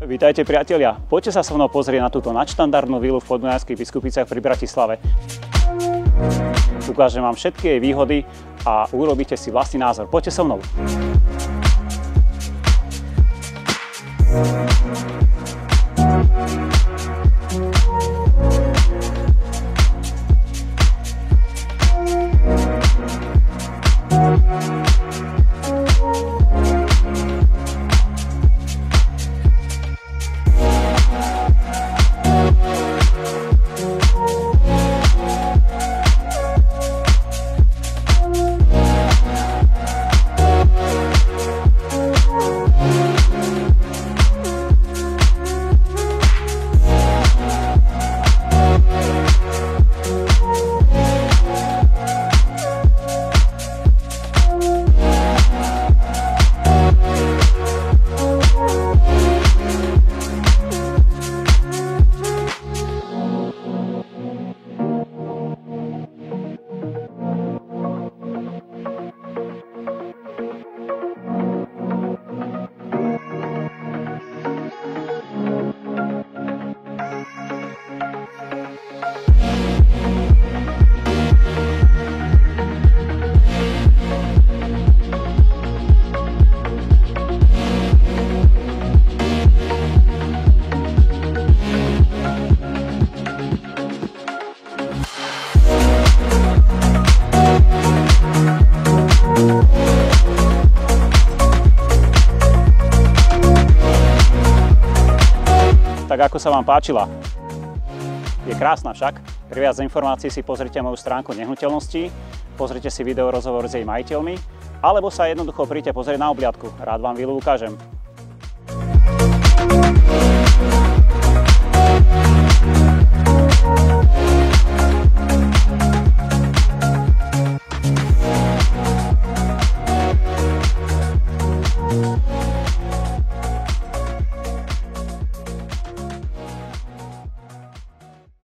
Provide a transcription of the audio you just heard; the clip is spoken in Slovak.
Vítajte priatelia, poďte sa so mnou pozrieť na túto nadštandardnú vilu v Podunajských Biskupiciach pri Bratislave. Ukážem vám všetky jej výhody a urobíte si vlastný názor. Poďte so mnou. Tak ako sa vám páčila? Je krásna však. Pre viac informácií si pozrite moju stránku nehnuteľností, pozrite si video rozhovor s jej majiteľmi, alebo sa jednoducho príďte pozrieť na obliadku. Rád vám vilu ukážem.